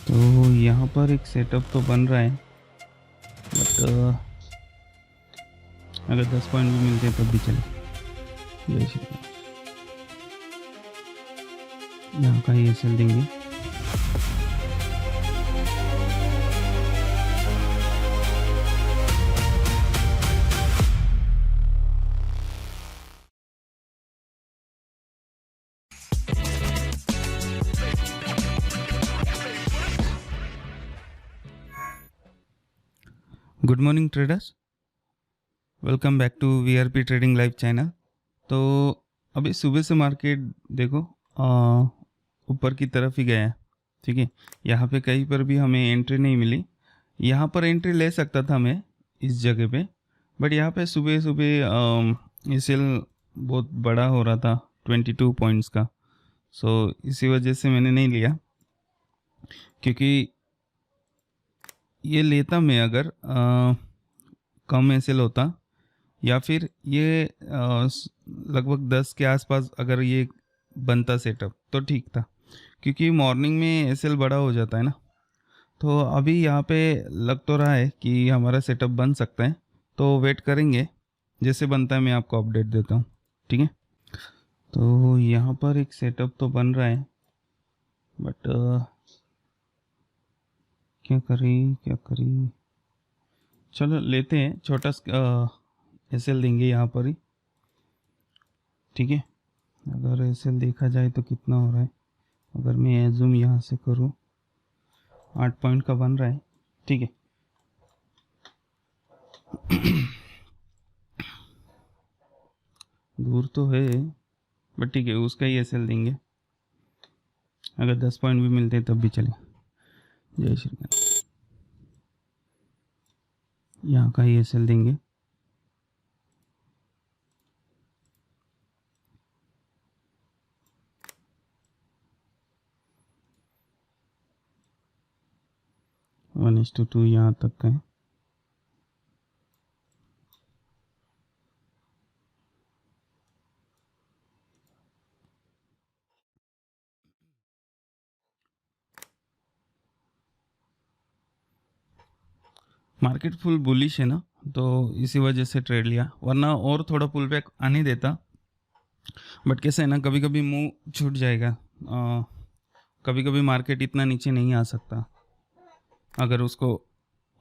तो यहाँ पर एक सेटअप तो बन रहा है, बट अगर 10 पॉइंट भी मिलते हैं तब भी चले। जय श्री राम। यहाँ का ही एसएल देंगे। Good morning traders, welcome back to VRP trading live channel. तो अभी सुबह से मार्केट देखो ऊपर की तरफ ही गया है, ठीक है। यहाँ पे कहीं पर भी हमें एंट्री नहीं मिली। यहाँ पर एंट्री ले सकता था मैं इस जगह पे, बट यहाँ पे सुबह सुबह एसएल बहुत बड़ा हो रहा था 22 पॉइंट्स का। सो इसी वजह से मैंने नहीं लिया, क्योंकि ये लेता मैं अगर कम एसएल होता या फिर ये लगभग 10 के आसपास अगर ये बनता सेटअप तो ठीक था, क्योंकि मॉर्निंग में एसएल बड़ा हो जाता है ना। तो अभी यहाँ पे लग तो रहा है कि हमारा सेटअप बन सकता है, तो वेट करेंगे, जैसे बनता है मैं आपको अपडेट देता हूँ, ठीक है। तो यहाँ पर एक सेटअप तो बन रहा है, बट क्या करी, चलो लेते हैं, छोटा एसएल देंगे यहाँ पर ही, ठीक है। अगर एसएल देखा जाए तो कितना हो रहा है, अगर मैं एजूम यहाँ से करूँ 8 पॉइंट का बन रहा है, ठीक है। दूर तो है, बट ठीक है, उसका ही एसएल देंगे। अगर 10 पॉइंट भी मिलते हैं तब भी चले। जय श्री राम। यहाँ का ही एसएल देंगे। वन इस टू 2 यहाँ तक का है। मार्केट फुल बुलिश है ना, तो इसी वजह से ट्रेड लिया, वरना और थोड़ा पुल बैक आने देता। बट कैसे है ना, कभी कभी मुंह छूट जाएगा, कभी कभी मार्केट इतना नीचे नहीं आ सकता अगर उसको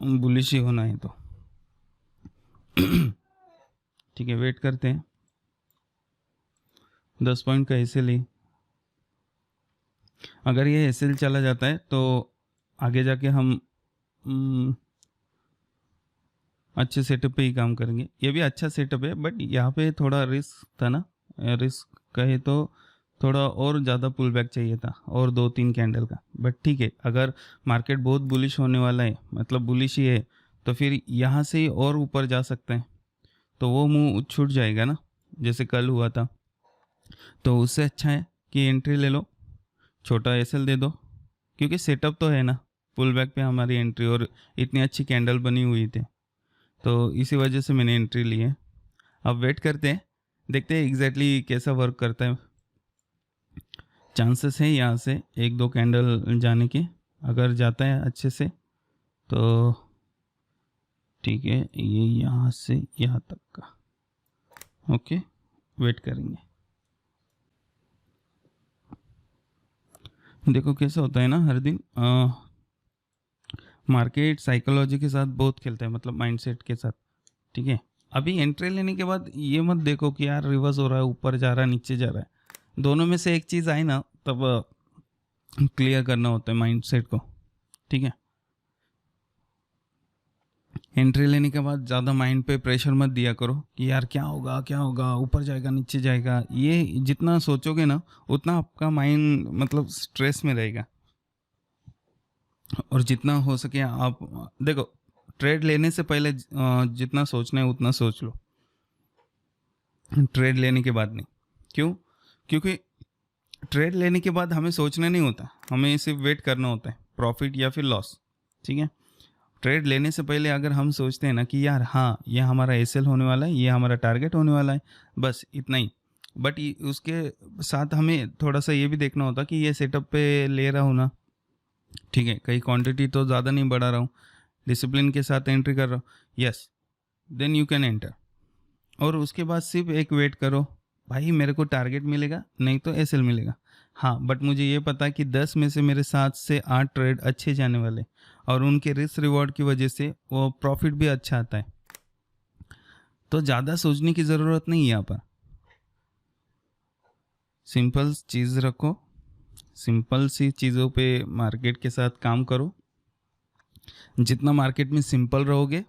बुलिश ही होना है तो। ठीक है, वेट करते हैं। 10 पॉइंट का एसएल ही, अगर ये एसएल चला जाता है तो आगे जाके हम अच्छे सेटअप पे ही काम करेंगे। ये भी अच्छा सेटअप है, बट यहाँ पे थोड़ा रिस्क था ना, रिस्क कहे तो थोड़ा और ज़्यादा पुल बैक चाहिए था, और 2-3 कैंडल का। बट ठीक है, अगर मार्केट बहुत बुलिश होने वाला है, मतलब बुलिश ही है, तो फिर यहाँ से ही और ऊपर जा सकते हैं, तो वो मुंह छूट जाएगा ना, जैसे कल हुआ था। तो उससे अच्छा है कि एंट्री ले लो, छोटा एसएल दे दो, क्योंकि सेटअप तो है ना, पुल बैक पे हमारी एंट्री, और इतनी अच्छी कैंडल बनी हुई थी, तो इसी वजह से मैंने एंट्री ली है। अब वेट करते हैं, देखते हैं एग्जैक्टली कैसा वर्क करता है। चांसेस है यहाँ से 1-2 कैंडल जाने के, अगर जाता है अच्छे से तो ठीक है। ये यहाँ से यहाँ तक का, ओके, वेट करेंगे। देखो कैसा होता है ना, हर दिन मार्केट साइकोलॉजी के साथ बहुत खेलता है, मतलब माइंडसेट के साथ, ठीक है। अभी एंट्री लेने के बाद ये मत देखो कि यार रिवर्स हो रहा है, ऊपर जा रहा है, नीचे जा रहा है। दोनों में से एक चीज़ आई ना, तब क्लियर करना होता है माइंडसेट को, ठीक है। एंट्री लेने के बाद ज़्यादा माइंड पे प्रेशर मत दिया करो कि यार क्या होगा, ऊपर जाएगा, नीचे जाएगा। ये जितना सोचोगे ना, उतना आपका माइंड मतलब स्ट्रेस में रहेगा। और जितना हो सके आप देखो, ट्रेड लेने से पहले जितना सोचना है उतना सोच लो, ट्रेड लेने के बाद नहीं। क्यों? क्योंकि ट्रेड लेने के बाद हमें सोचना नहीं होता, हमें सिर्फ वेट करना होता है, प्रॉफिट या फिर लॉस, ठीक है। ट्रेड लेने से पहले अगर हम सोचते हैं ना कि यार हाँ, ये हमारा एसएल होने वाला है, ये हमारा टारगेट होने वाला है, बस इतना ही। बट उसके साथ हमें थोड़ा सा ये भी देखना होता कि ये सेटअप पे ले रहा हूँ ना, ठीक है, कहीं क्वांटिटी तो ज़्यादा नहीं बढ़ा रहा हूँ, डिसिप्लिन के साथ एंट्री कर रहा हूँ, yes, then you can enter. और उसके बाद सिर्फ एक वेट करो, भाई मेरे को टारगेट मिलेगा नहीं तो एसएल मिलेगा। हाँ, बट मुझे ये पता है कि 10 में से मेरे 7 से 8 ट्रेड अच्छे जाने वाले, और उनके रिस्क रिवॉर्ड की वजह से वो प्रॉफिट भी अच्छा आता है। तो ज़्यादा सोचने की ज़रूरत नहीं है यहाँ पर, सिंपल चीज़ रखो, सिंपल सी चीज़ों पे मार्केट के साथ काम करो। जितना मार्केट में सिंपल रहोगे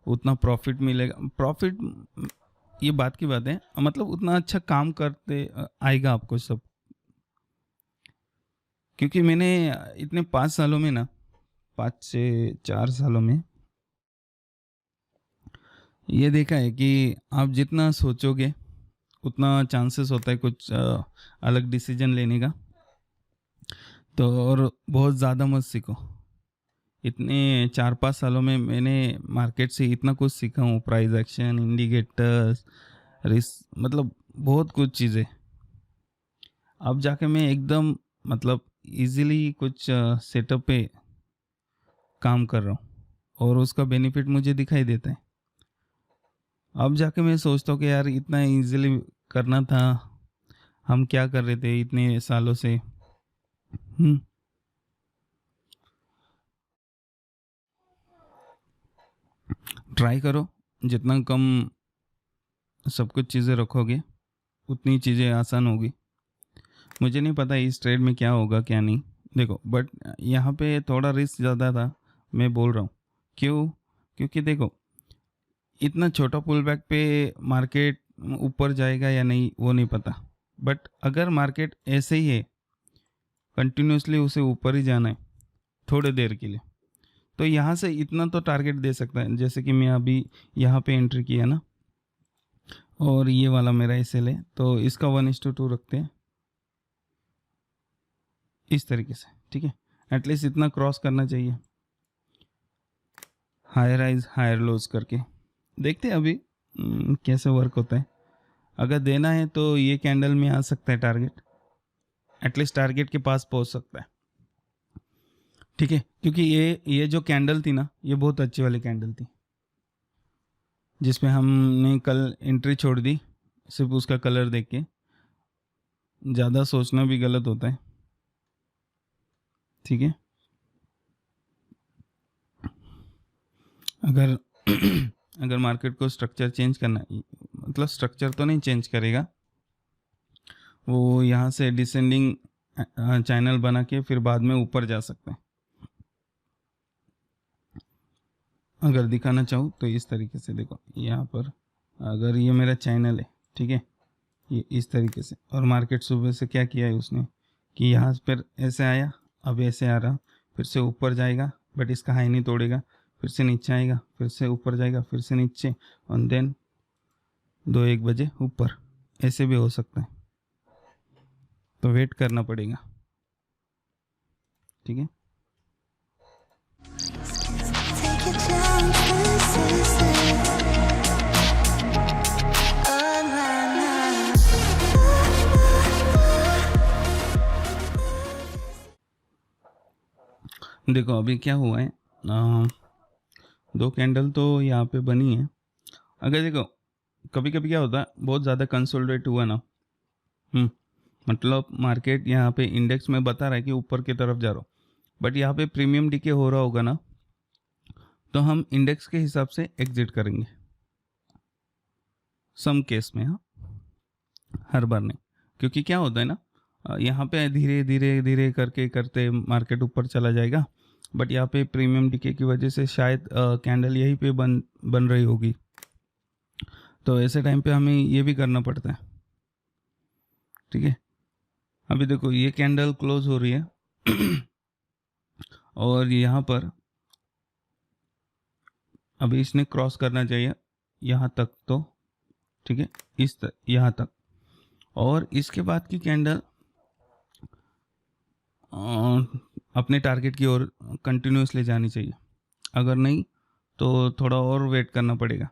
उतना प्रॉफिट मिलेगा। प्रॉफिट ये बात की बात है, मतलब उतना अच्छा काम करते आएगा आपको सब। क्योंकि मैंने इतने 5 सालों में ना, 5 से 4 सालों में ये देखा है कि आप जितना सोचोगे उतना चांसेस होता है कुछ अलग डिसीजन लेने का। तो और बहुत ज़्यादा मत सीखो। इतने 4-5 सालों में मैंने मार्केट से इतना कुछ सीखा हूँ, प्राइस एक्शन, इंडिकेटर्स, रिस्क, मतलब बहुत कुछ चीज़ें। अब जाके मैं एकदम मतलब इजीली कुछ सेटअप पे काम कर रहा हूँ और उसका बेनिफिट मुझे दिखाई देता है। अब जाके मैं सोचता हूँ कि यार इतना इजीली करना था, हम क्या कर रहे थे इतने सालों से। ट्राई करो, जितना कम सब कुछ चीज़ें रखोगे उतनी चीज़ें आसान होगी। मुझे नहीं पता इस ट्रेड में क्या होगा क्या नहीं, देखो, बट यहाँ पे थोड़ा रिस्क ज़्यादा था, मैं बोल रहा हूँ। क्यों? क्योंकि देखो, इतना छोटा पुल बैक पे मार्केट ऊपर जाएगा या नहीं वो नहीं पता, बट अगर मार्केट ऐसे ही है कंटिन्यूसली उसे ऊपर ही जाना है थोड़े देर के लिए, तो यहाँ से इतना तो टारगेट दे सकता है। जैसे कि मैं अभी यहाँ पे एंट्री किया ना, और ये वाला मेरा एसएल है, तो इसका 1:2 रखते हैं इस तरीके से, ठीक है। एटलीस्ट इतना क्रॉस करना चाहिए, हायर हाइज हायर लोज करके। देखते हैं अभी कैसे वर्क होता है। अगर देना है तो ये कैंडल में आ सकता है टारगेट, एटलीस्ट टारगेट के पास पहुंच सकता है, ठीक है। क्योंकि ये जो कैंडल थी ना, ये बहुत अच्छी वाली कैंडल थी, जिसमें हमने कल एंट्री छोड़ दी सिर्फ उसका कलर देख के। ज़्यादा सोचना भी गलत होता है, ठीक है। अगर अगर मार्केट को स्ट्रक्चर चेंज करना, मतलब स्ट्रक्चर तो नहीं चेंज करेगा वो, यहाँ से डिसेंडिंग चैनल बना के फिर बाद में ऊपर जा सकते हैं। अगर दिखाना चाहूँ तो इस तरीके से देखो, यहाँ पर अगर ये मेरा चैनल है, ठीक है, ये इस तरीके से, और मार्केट सुबह से क्या किया है उसने कि यहाँ पर ऐसे आया, अब ऐसे आ रहा, फिर से ऊपर जाएगा बट इसका हाई नहीं तोड़ेगा, फिर से नीचे आएगा, फिर से ऊपर जाएगा, फिर से नीचे, और देन 2-1 बजे ऊपर, ऐसे भी हो सकता है। तो वेट करना पड़ेगा, ठीक है। Take a chance, oh, na, देखो अभी क्या हुआ है, 2 कैंडल तो यहाँ पे बनी है। अगर देखो कभी कभी क्या होता है, बहुत ज़्यादा कंसोलिडेट हुआ ना, मतलब मार्केट यहाँ पे इंडेक्स में बता रहा है कि ऊपर की तरफ जा रहा हो, बट यहाँ पे प्रीमियम डीके हो रहा होगा ना, तो हम इंडेक्स के हिसाब से एग्जिट करेंगे सम केस में, हाँ, हर बार नहीं। क्योंकि क्या होता है ना, यहाँ पे धीरे धीरे धीरे करके करते मार्केट ऊपर चला जाएगा, बट यहाँ पे प्रीमियम डीके की वजह से शायद कैंडल यहीं पे बन रही होगी, तो ऐसे टाइम पे हमें ये भी करना पड़ता है, ठीक है। अभी देखो ये कैंडल क्लोज हो रही है और यहाँ पर अभी इसने क्रॉस करना चाहिए यहाँ तक, तो ठीक है, यहाँ तक, और इसके बाद की कैंडल अपने टारगेट की ओर कंटिन्यूसली जानी चाहिए। अगर नहीं तो थोड़ा और वेट करना पड़ेगा।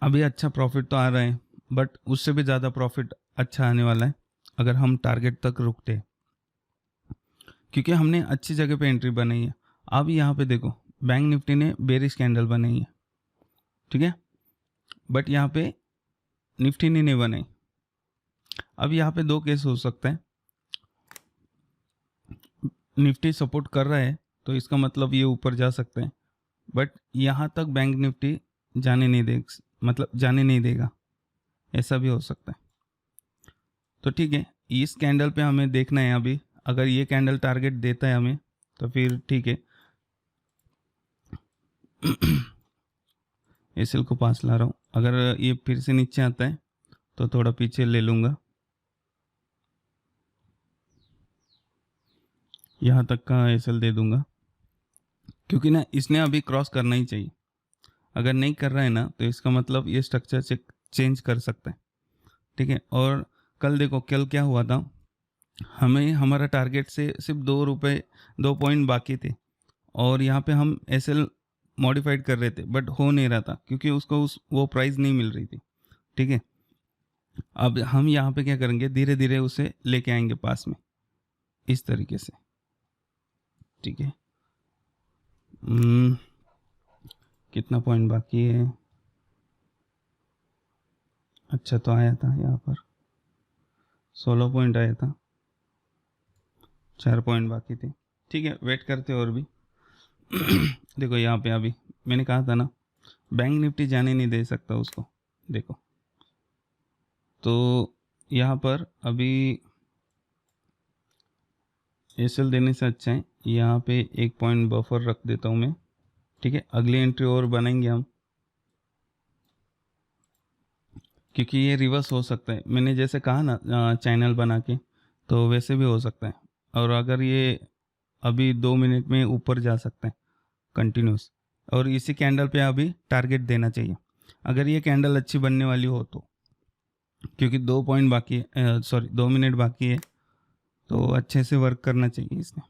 अभी अच्छा प्रॉफिट तो आ रहा है, बट उससे भी ज़्यादा प्रॉफिट अच्छा आने वाला है अगर हम टारगेट तक रुकते हैं। क्योंकि हमने अच्छी जगह पे एंट्री बनाई है। अब यहाँ पे देखो बैंक निफ्टी ने बेरिश कैंडल बनाई है, ठीक है, बट यहाँ पे निफ्टी ने नहीं बनाई। अब यहाँ पे दो केस हो सकता है, निफ्टी सपोर्ट कर रहा है तो इसका मतलब ये ऊपर जा सकते हैं, बट यहाँ तक बैंक निफ्टी जाने नहीं देगा, ऐसा भी हो सकता है। तो ठीक है, इस कैंडल पे हमें देखना है अभी, अगर ये कैंडल टारगेट देता है हमें तो फिर ठीक है। एसएल को पास ला रहा हूँ, अगर ये फिर से नीचे आता है तो थोड़ा पीछे ले लूँगा, यहाँ तक का एसएल दे दूंगा, क्योंकि ना इसने अभी क्रॉस करना ही चाहिए। अगर नहीं कर रहा है ना तो इसका मतलब ये स्ट्रक्चर चेंज कर सकता है, ठीक है। और कल देखो कल क्या हुआ था, हमें हमारा टारगेट से सिर्फ 2 पॉइंट बाकी थे और यहाँ पे हम एसएल मॉडिफाइड कर रहे थे, बट हो नहीं रहा था क्योंकि उसको वो प्राइस नहीं मिल रही थी, ठीक है। अब हम यहाँ पे क्या करेंगे, धीरे धीरे उसे लेके आएंगे पास में इस तरीके से, ठीक है। कितना पॉइंट बाकी है, अच्छा तो आया था यहाँ पर 16 पॉइंट आया था, 4 पॉइंट बाकी थे, ठीक है, वेट करते और भी। देखो यहाँ पे अभी मैंने कहा था ना बैंक निफ्टी जाने नहीं दे सकता उसको, देखो तो यहाँ पर अभी एसएल देने से अच्छा है यहाँ पे 1 पॉइंट बफर रख देता हूँ मैं, ठीक है। अगली एंट्री और बनाएंगे हम, क्योंकि ये रिवर्स हो सकता है, मैंने जैसे कहा ना चैनल बना के, तो वैसे भी हो सकता है। और अगर ये अभी 2 मिनट में ऊपर जा सकता है कंटिन्यूस, और इसी कैंडल पे अभी टारगेट देना चाहिए अगर ये कैंडल अच्छी बनने वाली हो तो, क्योंकि 2 पॉइंट बाकी है, 2 मिनट बाकी है, तो अच्छे से वर्क करना चाहिए इसने।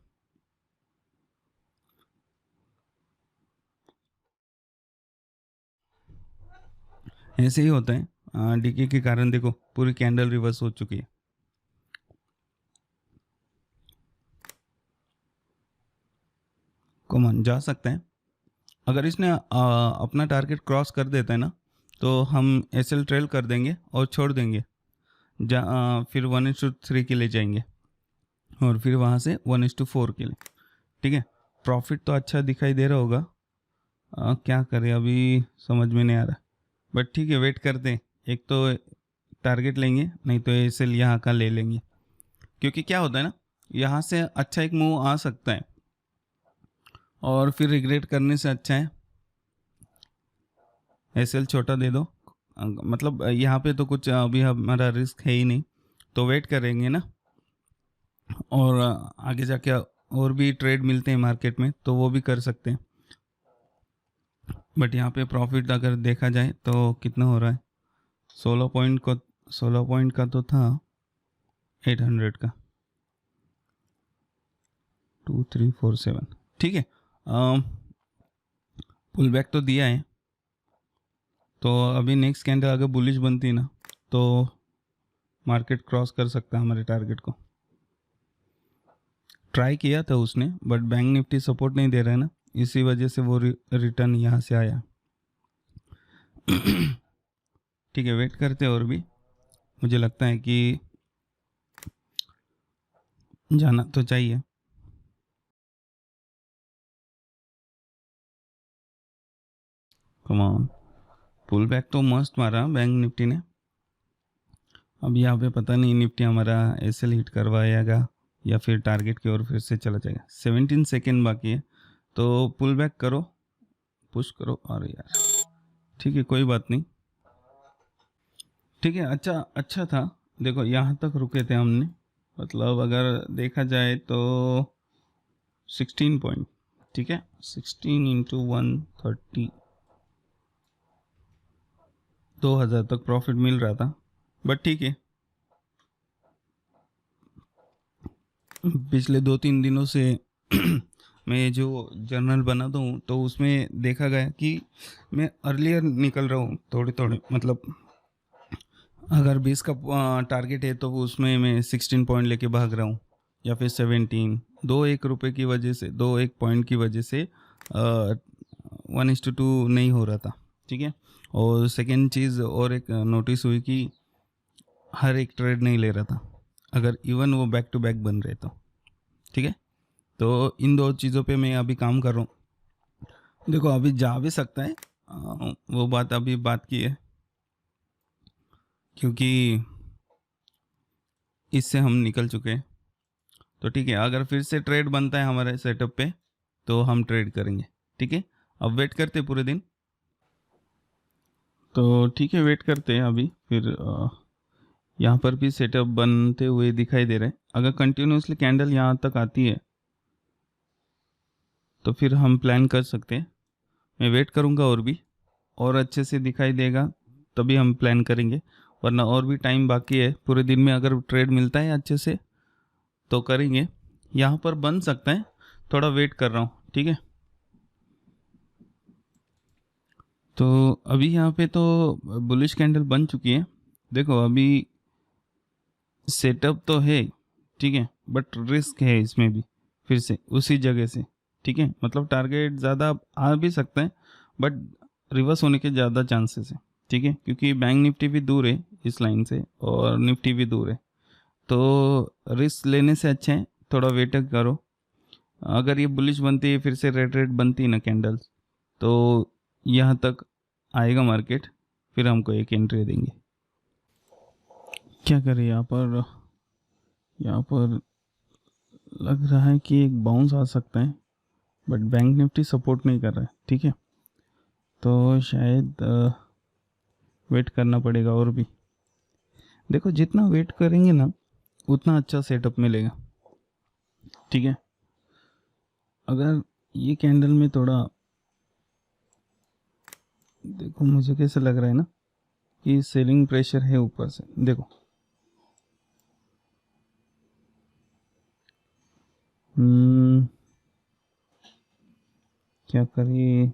ऐसे ही होता है, डीके के कारण देखो पूरी कैंडल रिवर्स हो चुकी है। कॉमन जा सकता है, अगर इसने अपना टारगेट क्रॉस कर देता है ना तो हम एसएल ट्रेल कर देंगे और छोड़ देंगे, फिर 1:3 के लिए जाएंगे और फिर वहाँ से 1:4 के लिए, ठीक है। प्रॉफिट तो अच्छा दिखाई दे रहा होगा, क्या करें अभी समझ में नहीं आ रहा, बट ठीक है, वेट करते हैं। एक तो टारगेट लेंगे, नहीं तो एसएल यहाँ का ले लेंगे, क्योंकि क्या होता है ना, यहाँ से अच्छा एक मूव आ सकता है और फिर रिग्रेट करने से अच्छा है एसएल छोटा दे दो। मतलब यहाँ पे तो कुछ अभी हमारा रिस्क है ही नहीं, तो वेट करेंगे ना, और आगे जाके और भी ट्रेड मिलते हैं मार्केट में तो वो भी कर सकते हैं। बट यहाँ पे प्रॉफिट अगर देखा जाए तो कितना हो रहा है, 16 पॉइंट का तो था 800 का, 2347, ठीक है। पुल बैक तो दिया है, तो अभी नेक्स्ट कैंडल अगर बुलिश बनती है ना तो मार्केट क्रॉस कर सकता है हमारे टारगेट को। ट्राई किया था उसने, बट बैंक निफ्टी सपोर्ट नहीं दे रहा है ना, इसी वजह से वो रिटर्न यहाँ से आया। ठीक है, वेट करते और भी, मुझे लगता है कि जाना तो चाहिए। कम ऑन, पुल बैक तो मस्त मारा बैंक निफ्टी ने। अब यहाँ पे पता नहीं निफ्टी हमारा एसएल हिट करवाएगा या फिर टारगेट की ओर फिर से चला जाएगा। 17 सेकेंड बाकी है, तो पुल बैक करो, पुश करो। अरे यार ठीक है, कोई बात नहीं, ठीक है। अच्छा था, देखो यहाँ तक रुके थे हमने, मतलब अगर देखा जाए तो 16 पॉइंट, ठीक है, 16 इंटू 130, 2000 तक प्रॉफिट मिल रहा था, बट ठीक है। पिछले 2-3 दिनों से मैं जो जर्नल बनाता हूँ तो उसमें देखा गया कि मैं अर्लियर निकल रहा हूँ थोड़े, मतलब अगर 20 का टारगेट है तो उसमें मैं 16 पॉइंट लेके भाग रहा हूँ, या फिर 17, 1 रुपए की वजह से 1 पॉइंट की वजह से 1:2 नहीं हो रहा था, ठीक है। और सेकेंड चीज़ और एक नोटिस हुई कि हर एक ट्रेड नहीं ले रहा था, अगर इवन वो बैक टू बैक बन रहे तो, ठीक है। तो इन 2 चीज़ों पे मैं अभी काम कर रहा हूँ। देखो अभी जा भी सकता है, वो बात अभी बात की है, क्योंकि इससे हम निकल चुके हैं। तो ठीक है, अगर फिर से ट्रेड बनता है हमारे सेटअप पे तो हम ट्रेड करेंगे, ठीक है। अब वेट करते पूरे दिन, तो ठीक है वेट करते हैं अभी। फिर यहाँ पर भी सेटअप बनते हुए दिखाई दे रहे हैं। अगर कंटिन्यूसली कैंडल यहाँ तक आती है तो फिर हम प्लान कर सकते हैं। मैं वेट करूँगा और अच्छे से दिखाई देगा तभी हम प्लान करेंगे, वरना और भी टाइम बाकी है। पूरे दिन में अगर ट्रेड मिलता है अच्छे से तो करेंगे। यहाँ पर बन सकता है, थोड़ा वेट कर रहा हूँ, ठीक है। तो अभी यहाँ पे तो बुलिश कैंडल बन चुकी है। देखो अभी सेटअप तो है, ठीक है, बट रिस्क है इसमें भी, फिर से उसी जगह से, ठीक है। मतलब टारगेट ज़्यादा आ भी सकता है बट रिवर्स होने के ज़्यादा चांसेस है, ठीक है, क्योंकि बैंक निफ्टी भी दूर है इस लाइन से और निफ्टी भी दूर है। तो रिस्क लेने से अच्छा है थोड़ा वेट करो। अगर ये बुलिश बनती है, फिर से रेड रेड बनती है ना कैंडल्स, तो यहाँ तक आएगा मार्केट, फिर हमको एक एंट्री देंगे। क्या करें यहाँ पर लग रहा है कि एक बाउंस आ सकता है, बट बैंक निफ्टी सपोर्ट नहीं कर रहा है, ठीक है। तो शायद वेट करना पड़ेगा और भी। देखो जितना वेट करेंगे ना उतना अच्छा सेटअप मिलेगा, ठीक है। अगर ये कैंडल में थोड़ा देखो, मुझे कैसे लग रहा है ना कि सेलिंग प्रेशर है ऊपर से। देखो क्या करिए,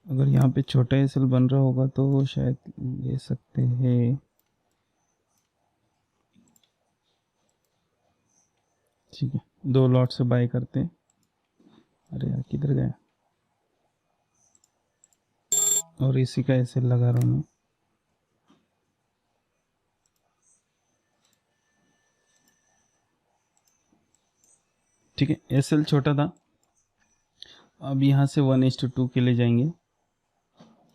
अगर यहाँ पे छोटा एसएल बन रहा होगा तो शायद ले सकते हैं, ठीक है। 2 लॉट से बाय करते हैं। अरे यार किधर गया, और इसी का एसएल लगा रहा हूँ मैं, ठीक है। एसएल छोटा था, अब यहाँ से 1:2 के लिए जाएंगे,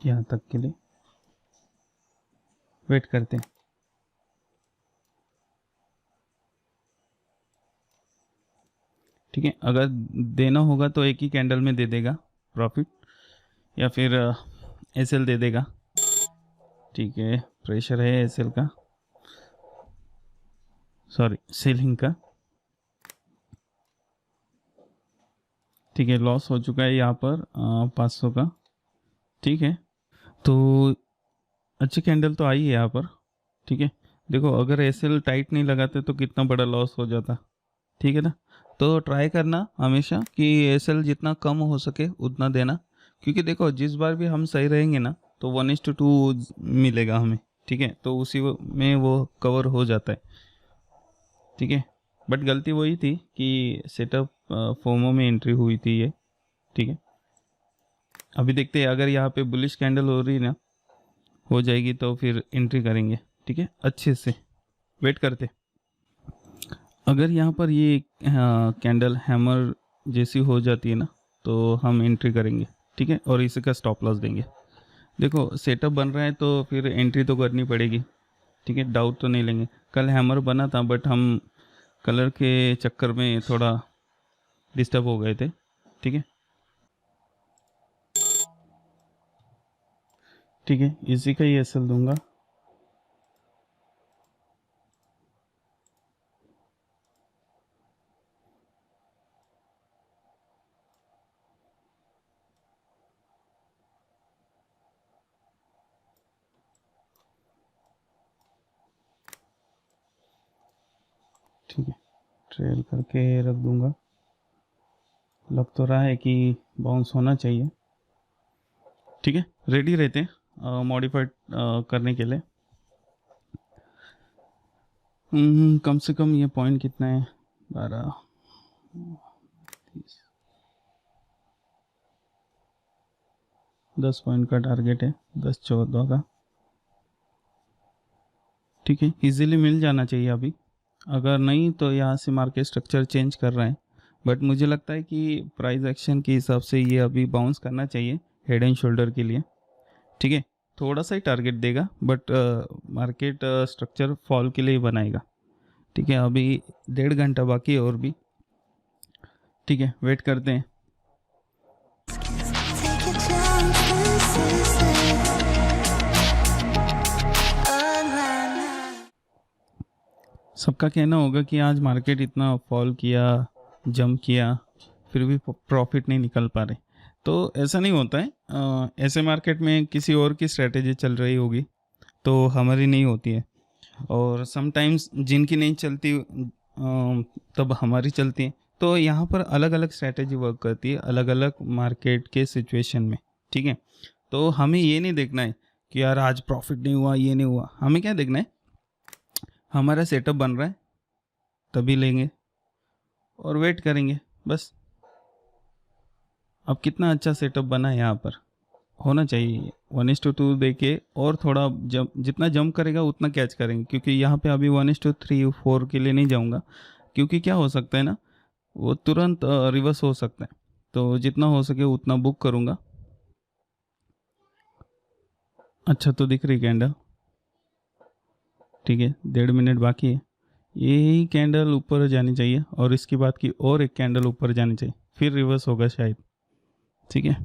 यहाँ तक के लिए वेट करते हैं, ठीक है। अगर देना होगा तो एक ही कैंडल में दे देगा प्रॉफिट, या फिर एसएल दे देगा, ठीक है। प्रेशर है एसएल का, सॉरी सेलिंग का, ठीक है। लॉस हो चुका है यहाँ पर 500 का, ठीक है। तो अच्छी कैंडल तो आई है यहाँ पर, ठीक है। देखो अगर एसएल टाइट नहीं लगाते तो कितना बड़ा लॉस हो जाता, ठीक है ना। तो ट्राई करना हमेशा कि एसएल जितना कम हो सके उतना देना, क्योंकि देखो जिस बार भी हम सही रहेंगे ना तो 1:2 मिलेगा हमें, ठीक है। तो उसी में वो कवर हो जाता है, ठीक है। बट गलती वही थी कि सेटअप फोमो में एंट्री हुई थी ये, ठीक है। अभी देखते हैं, अगर यहाँ पे बुलिश कैंडल हो रही ना हो जाएगी तो फिर एंट्री करेंगे, ठीक है, अच्छे से वेट करते। अगर यहाँ पर ये कैंडल हैमर जैसी हो जाती है ना तो हम एंट्री करेंगे, ठीक है, और इसी का स्टॉप लॉस देंगे। देखो सेटअप बन रहा है तो फिर एंट्री तो करनी पड़ेगी, ठीक है, डाउट तो नहीं लेंगे। कल हैमर बना था बट हम कलर के चक्कर में थोड़ा डिस्टर्ब हो गए थे, ठीक है, ठीक है। इसी का ही एसएल दूंगा, ठीक है। ट्रेल करके रख दूंगा, लग तो रहा है कि बाउंस होना चाहिए, ठीक है। रेडी रहते हैं मॉडिफाइड करने के लिए। कम से कम ये पॉइंट कितना है, 12, 30, 10 पॉइंट का टारगेट है, 10-14 का। ठीक है, इजीली मिल जाना चाहिए अभी। अगर नहीं तो यहाँ से मार्केट स्ट्रक्चर चेंज कर रहे हैं, बट मुझे लगता है कि प्राइस एक्शन के हिसाब से ये अभी बाउंस करना चाहिए हेड एंड शोल्डर के लिए। ठीक है, थोड़ा सा ही टारगेट देगा, बट मार्केट स्ट्रक्चर फॉल के लिए ही बनाएगा। ठीक है, अभी 1.5 घंटा बाकी है और भी। ठीक है, वेट करते हैं। Take a chance, this is it. Oh, na, na. सबका कहना होगा कि आज मार्केट इतना फॉल किया, जंप किया, फिर भी प्रॉफिट नहीं निकल पा रहे। तो ऐसा नहीं होता है। ऐसे मार्केट में किसी और की स्ट्रेटेजी चल रही होगी, तो हमारी नहीं होती है। और समटाइम्स जिनकी नहीं चलती तब हमारी चलती है। तो यहाँ पर अलग अलग स्ट्रेटेजी वर्क करती है अलग अलग मार्केट के सिचुएशन में। ठीक है, तो हमें ये नहीं देखना है कि यार आज प्रॉफिट नहीं हुआ, ये नहीं हुआ। हमें क्या देखना है, हमारा सेटअप बन रहा है तभी लेंगे और वेट करेंगे बस। अब कितना अच्छा सेटअप बना है, यहाँ पर होना चाहिए 1:2 दे के, और थोड़ा जितना जंप करेगा उतना कैच करेंगे, क्योंकि यहाँ पे अभी 1:3, 4 के लिए नहीं जाऊँगा, क्योंकि क्या हो सकता है ना, वो तुरंत रिवर्स हो सकता है। तो जितना हो सके उतना बुक करूँगा। अच्छा तो दिख रही कैंडल। ठीक है, 1.5 मिनट बाकी है। यही कैंडल ऊपर जानी चाहिए और इसके बाद की और एक कैंडल ऊपर जानी चाहिए, फिर रिवर्स होगा शायद। ठीक है,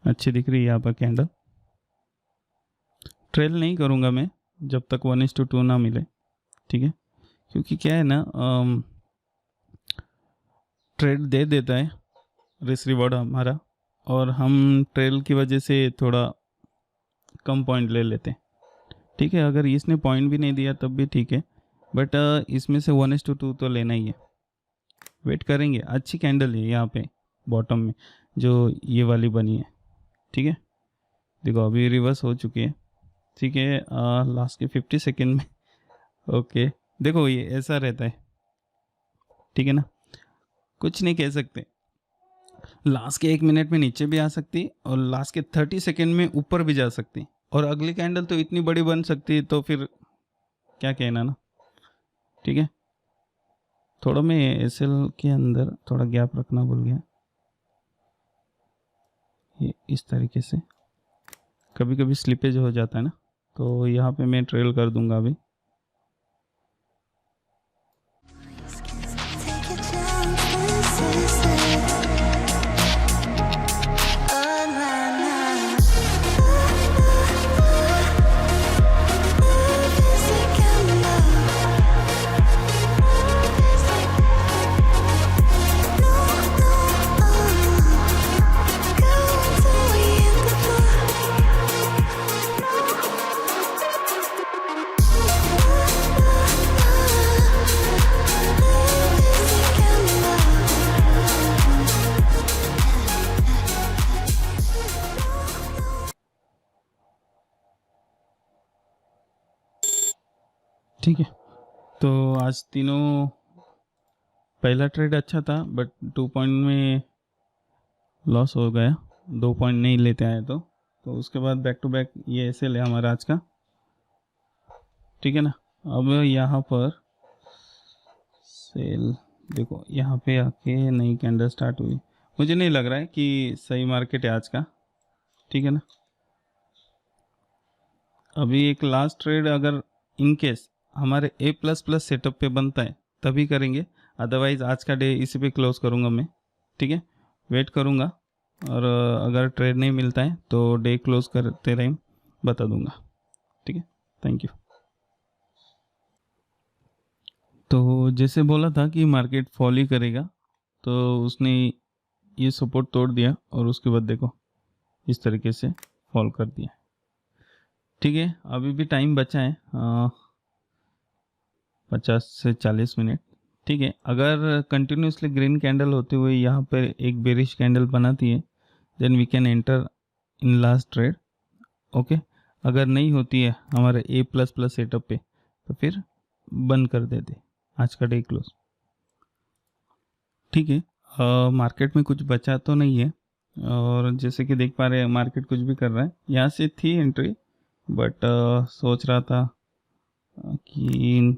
अच्छी दिख रही है यहाँ पर कैंडल। ट्रेल नहीं करूँगा मैं जब तक 1:2 ना मिले। ठीक है, क्योंकि क्या है ना, ट्रेड दे देता है रिस्क रिवॉर्ड हमारा, और हम ट्रेल की वजह से थोड़ा कम पॉइंट ले लेते हैं। ठीक है, अगर इसने पॉइंट भी नहीं दिया तब भी ठीक है, बट इसमें से 1:2 तो लेना ही है। वेट करेंगे। अच्छी कैंडल है यहाँ पे बॉटम में जो ये वाली बनी है। ठीक है, देखो अभी रिवर्स हो चुकी है। ठीक है, लास्ट के 50 सेकेंड में ओके, देखो ये ऐसा रहता है। ठीक है ना, कुछ नहीं कह सकते। लास्ट के 1 मिनट में नीचे भी आ सकती और लास्ट के 30 सेकेंड में ऊपर भी जा सकती, और अगली कैंडल तो इतनी बड़ी बन सकती, तो फिर क्या कहना ना। ठीक है, थोड़ा मैं एसएल के अंदर थोड़ा गैप रखना भूल गया। ये इस तरीके से कभी कभी स्लिपेज हो जाता है ना, तो यहाँ पे मैं ट्रेल कर दूंगा अभी। Take a chance, this is it. Oh, na, na. Love is a gamble. No, no, go till we hit the ठीक है, तो आज तीनों, पहला ट्रेड अच्छा था बट 2 पॉइंट में लॉस हो गया, 2 पॉइंट नहीं लेते आए तो उसके बाद बैक टू बैक ये ऐसे ले हमारा आज का। ठीक है ना, अब यहाँ पर सेल देखो, यहाँ पे आके नई कैंडल स्टार्ट हुई। मुझे नहीं लग रहा है कि सही मार्केट है आज का। ठीक है ना, अभी एक लास्ट ट्रेड अगर इन केस हमारे A++ सेटअप पे बनता है तभी करेंगे, अदरवाइज़ आज का डे इसी पे क्लोज करूँगा मैं। ठीक है, वेट करूँगा, और अगर ट्रेड नहीं मिलता है तो डे क्लोज करते रहें, बता दूँगा। ठीक है, थैंक यू। तो जैसे बोला था कि मार्केट फॉल ही करेगा, तो उसने ये सपोर्ट तोड़ दिया और उसके बाद देखो इस तरीके से फॉल कर दिया। ठीक है, अभी भी टाइम बचा है 50 से 40 मिनट। ठीक है, अगर कंटिन्यूसली ग्रीन कैंडल होते हुए यहाँ पर एक बेरिश कैंडल बनाती है, then we can enter in last trade. Okay, अगर नहीं होती है हमारे ए प्लस प्लस सेटअप पे, तो फिर बंद कर देते आज का डे क्लोज। ठीक है, मार्केट में कुछ बचा तो नहीं है, और जैसे कि देख पा रहे हैं मार्केट कुछ भी कर रहा है। यहाँ से थी एंट्री, बट सोच रहा था कि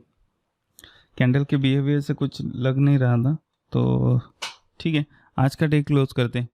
कैंडल के बिहेवियर से कुछ लग नहीं रहा था, तो ठीक है आज का डे क्लोज करते हैं।